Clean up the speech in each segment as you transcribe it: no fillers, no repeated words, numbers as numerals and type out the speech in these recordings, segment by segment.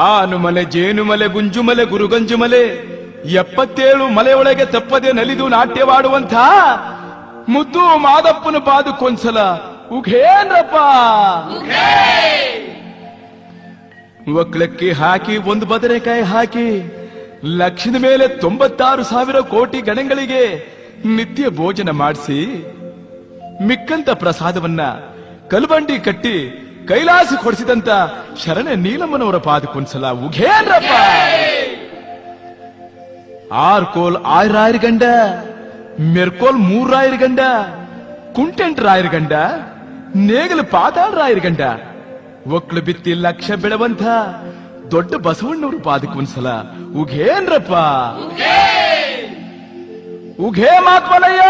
ಆನುಮಲೆ, ಜೇನುಮಲೆ, ಗುಂಜುಮಲೆ, ಗುರುಗಂಜುಮಲೆ 77 ಮಲೆಯೊಳಗೆ ತಪ್ಪದೆ ನಲಿದು ನಾಟ್ಯವಾಡುವಂಥ ಮುದ್ದು ಮಾದಪ್ಪನ ಪಾದಕ್ಕೊಂದ್ಸಲ ಉಘೇನ್ರಪ್ಪ. ಒಕ್ಳಕ್ಕಿ ಹಾಕಿ, ಒಂದು ಬದನೆಕಾಯಿ ಹಾಕಿ, ಲಕ್ಷದ ಮೇಲೆ 96,000 ಕೋಟಿ ಗಣಗಳಿಗೆ ನಿತ್ಯ ಭೋಜನ ಮಾಡಿಸಿ ಮಿಕ್ಕಂತ ಪ್ರಸಾದವನ್ನ ಕಲ್ಬಂಡಿ ಕಟ್ಟಿ ಕೈಲಾಸ ಕೊಡಿಸಿದಂತ ಶರಣ ನೀಲಮ್ಮನವರ ಪಾದಕ್ಕೊಂದ್ಸಲ ಉಘೇನ್ರಪ್ಪ. ಆರ್ಕೋಲ್ 6,000 ಗಂಡ, ಮೆರ್ಕೋಲ್ 3,000 ಗಂಡ, ಕುಂಟೆಂಟ್ ರಾಯರ ಗಂಡ, ನೇಗಲು ಪಾತಾಳ ರಾಯರ ಗಂಡ, ಒಕ್ಳು ಬಿತ್ತಿ ಲಕ್ಷ ಬೆಳವಂತ ದೊಡ್ಡ ಬಸವಣ್ಣವ್ರ ಪಾದಕ್ಕೊಂದ್ಸಲ ಉಘೇನ್ರಪ್ಪ. ಉಘೇ ಮಾತ್ಮಲಯ್ಯ.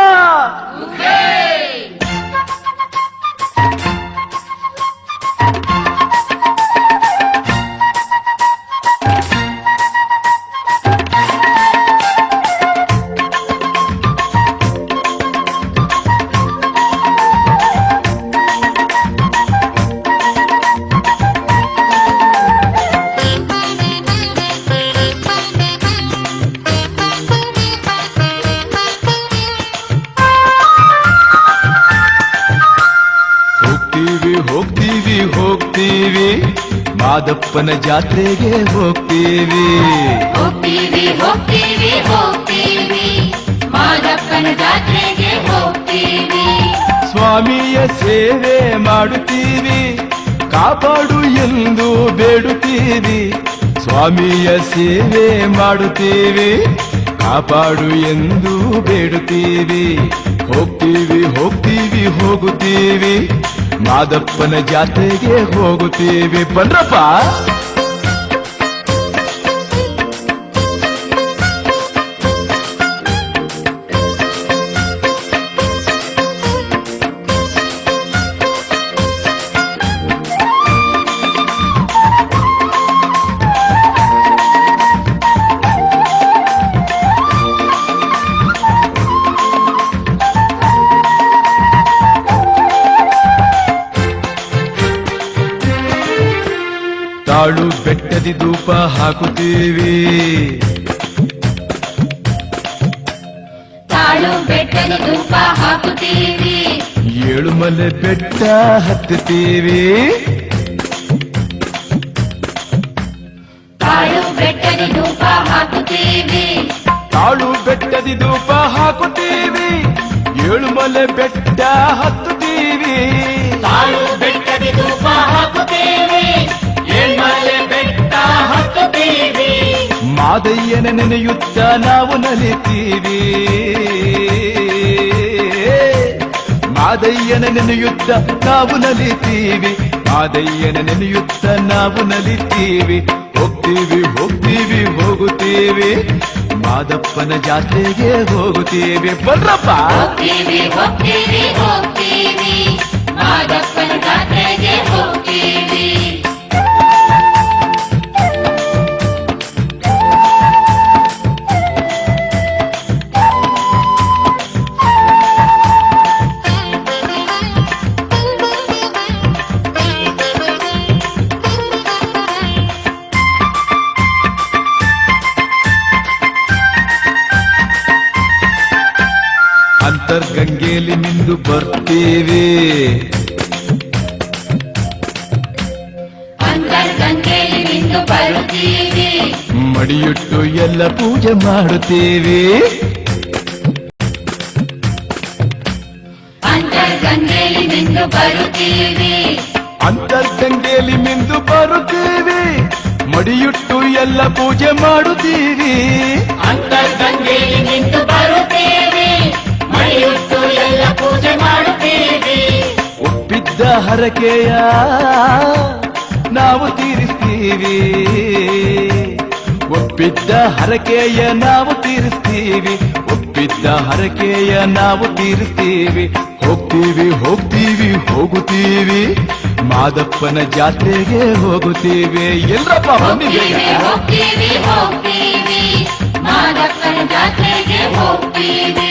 ಹೋಗ್ತೀವಿ ಮಾದಪ್ಪನ ಜಾತ್ರೆಗೆ ಹೋಗ್ತೀವಿ. ಹೋಗ್ತೀವಿ ಹೋಗ್ತೀವಿ ಹೋಗ್ತೀವಿ ಮಾದಪ್ಪನ ಜಾತ್ರೆಗೆ ಹೋಗ್ತೀವಿ. ಸ್ವಾಮಿಯ ಸೇವೆ ಮಾಡುತ್ತೀವಿ, ಕಾಪಾಡು ಎಂದು ಬೇಡುತ್ತೀವಿ. ಸ್ವಾಮಿಯ ಸೇವೆ ಮಾಡುತ್ತೀವಿ, ಕಾಪಾಡು ಎಂದು ಬೇಡುತ್ತೀವಿ. ಹೋಗ್ತೀವಿ ಹೋಗ್ತೀವಿ ಹೋಗುತ್ತೀವಿ ಮಾದಪ್ಪನ ಜಾತ್ರೆಗೆ ಹೋಗುತ್ತೀವಿ. ಬನ್ರಪ್ಪ. ತಾಳು ಬೆಟ್ಟದಿ ಧೂಪ ಹಾಕುತ್ತೀವಿ, ತಾಳು ಬೆಟ್ಟದಿ ಧೂಪ ಹಾಕುತ್ತೀವಿ. ಏಳುಮಲೆ ಬೆಟ್ಟ ಹತ್ತುತ್ತೀವಿ, ತಾಳು ಬೆಟ್ಟದಿ ಧೂಪ ಹಾಕುತ್ತೀವಿ. ತಾಳು ಬೆಟ್ಟದಿ ಧೂಪ ಹಾಕುತ್ತೀವಿ, ಏಳುಮಲೆ ಬೆಟ್ಟ ಹತ್ತುತ್ತೀವಿ. ತಾಳು ಬೆಟ್ಟದಿ ಧೂಪ ಹಾಕುತ್ತೀವಿ, ಏಳ್ಮಲೆ ಬೆಟ್ಟ ಹತ್ತುತ್ತೀವಿ. ಮಾದಯ್ಯನ ನೆನೆಯುತ್ತ ನಾವು ನಲಿತೀವಿ, ಮಾದಯ್ಯನ ನೆನೆಯುತ್ತ ನಾವು ನಲಿತೀವಿ, ಮಾದಯ್ಯನ ನೆನೆಯುತ್ತ ನಾವು ನಲಿತೀವಿ. ಹೋಗ್ತೀವಿ ಹೋಗ್ತೀವಿ ಹೋಗುತ್ತೀವಿ ಮಾದಪ್ಪನ ಜಾತ್ರೆಗೆ ಹೋಗುತ್ತೀವಿ. ಬನ್ರಪ್ಪ. ಹೋಗ್ತೀವಿ ಹೋಗ್ತೀವಿ ಹೋಗ್ತೀವಿ ಮಾದಪ್ಪನ ಜಾತ್ರೆಗೆ ಹೋಗ್ತೀವಿ. ಅಂತರ್ಗಂಗೆಯಲ್ಲಿ ಮಿಂದು ಬರ್ತೀವಿ, ಅಂತರ್ಗಂಗೆಯಲ್ಲಿ ಮಿಂದು ಬರುತ್ತೀವಿ. ಮಡಿಯುಟ್ಟು ಎಲ್ಲ ಪೂಜೆ ಮಾಡುತ್ತೀವಿ, ಅಂತರ್ಗಂಗೆಯಲ್ಲಿ ಮಿಂದು ಬರುತ್ತೀವಿ. ಅಂತರ್ಗಂಗೆಯಲ್ಲಿ ಮಿಂದು ಬರುತ್ತೀವಿ, ಮಡಿಯುಟ್ಟು ಎಲ್ಲ ಪೂಜೆ ಮಾಡುತ್ತೀವಿ. ಅಂತರ್ಗಂಗೆಯಲ್ಲಿ ಮಿಂದು ಬರುತ್ತೀವಿ, ಮಡಿಯುಟ್ಟು ಎಲ್ಲ ಪೂಜೆ ಮಾಡುತ್ತೀವಿ. ಒಪ್ಪಿದ್ದ ಹರಕೆಯ ನಾವು ತೀರಿಸ್ತೀವಿ, ಒಪ್ಪಿದ್ದ ಹರಕೆಯ ನಾವು ತೀರಿಸ್ತೀವಿ, ಒಪ್ಪಿದ್ದ ಹರಕೆಯ ನಾವು ತೀರಿಸ್ತೀವಿ. ಹೋಗ್ತೀವಿ ಹೋಗ್ತೀವಿ ಹೋಗುತ್ತೀವಿ ಮಾದಪ್ಪನ ಜಾತ್ರೆಗೆ ಹೋಗುತ್ತೀವಿ. ಎಲ್ಲರಪ್ಪ ಬನ್ನಿ ಬೇಗ. ಹೋಗ್ತೀವಿ ಹೋಗ್ತೀವಿ ಮಾದಪ್ಪನ ಜಾತ್ರೆಗೆ ಹೋಗ್ತೀವಿ.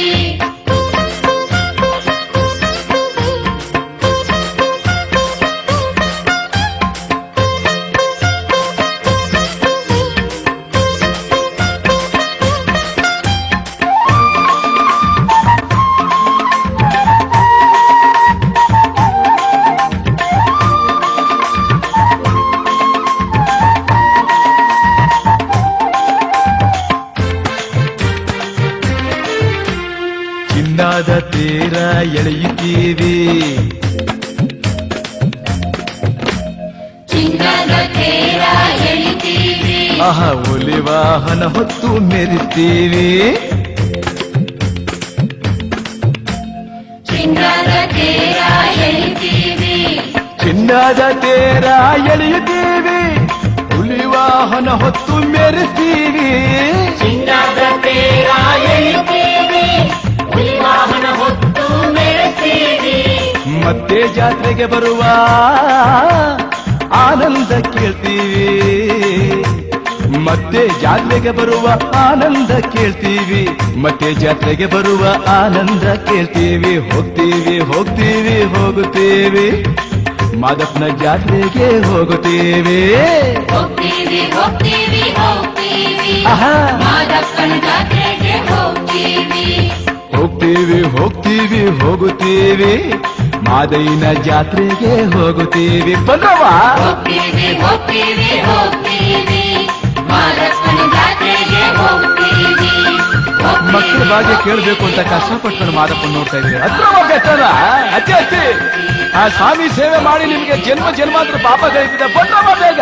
ಎಳೆಯುತ್ತೀವಿ. ಚಿನ್ನದ ತೇರ ಎಳಿತೀವಿ ಆಹ ಹುಲಿ ವಾಹನ ಹೊತ್ತು ಮೆರಿತೀವಿ. ಚಿನ್ನದ ತೇರ ಎಳಿತೀವಿ ಚಿನ್ನದ ತೇರ ಎಳೆಯುತ್ತೀವಿ, ಹುಲಿ ವಾಹನ ಹೊತ್ತು ಮೆರಿತೀವಿ. ಚಿನ್ನದ ತೇರ ಎಳಿತೀವಿ ಹುಲಿ ವಾಹನ ಹೊತ್ತು ಮೆರೆಸ್ತೀವಿ. ಮತ್ತೆ ಜಾತ್ರೆಗೆ ಬರುವ ಆನಂದ ಕೇಳ್ತೀವಿ. ಮತ್ತೆ ಜಾತ್ರೆಗೆ ಬರುವ ಆನಂದ ಕೇಳ್ತೀವಿ. ಮತ್ತೆ ಜಾತ್ರೆಗೆ ಬರುವ ಆನಂದ ಕೇಳ್ತೀವಿ. ಹೋಗ್ತೀವಿ ಹೋಗ್ತೀವಿ ಹೋಗುತ್ತೇವೆ, ಮಾದಪ್ಪನ ಜಾತ್ರೆಗೆ ಹೋಗುತ್ತೇವೆ. ಹೋಗ್ತೀವಿ ಹೋಗ್ತೀವಿ ಹೋಗ್ತೀವಿ ಆಹಾ. ಮಾದಪ್ಪನ ಜಾತ್ರೆಗೆ ಹೋಗ್ತೀವಿ. ಹೋಗ್ತೀವಿ ಹೋಗ್ತೀವಿ ಹೋಗುತ್ತೇವೆ, ಮಾದಯ್ಯನ ಜಾತ್ರೆಗೆ ಹೋಗುತ್ತೇವೆ. ಬನ್ನವ್ವ ಹೋಗ್ತೀವಿ ಹೋಗ್ತೀವಿ ಹೋಗ್ತೀವಿ ಮಾದಪ್ಪನ ಜಾತ್ರೆಗೆ ಹೋಗ್ತೀವಿ. ಮಕ್ಕಳ ಭಾಗ್ಯ ಕೇಳಬೇಕು ಅಂತ ಕಷ್ಟಪಟ್ಟು ಮಾದಪ್ಪನ ನೋಡ್ತಾ ಇದ್ರೆ ಹತ್ರ ಹೋಗ್ಬೇಕಲ್ಲ. ಅಜ್ಜಿ ಅಜ್ಜಿ, ಆ ಸ್ವಾಮಿ ಸೇವೆ ಮಾಡಿ ನಿಮ್ಗೆ ಜನ್ಮ ಜನ್ಮಾಂತರ ಪಾಪ ಕಳಿಸಿದ. ಬನ್ನವ್ವ ಬೇಗ.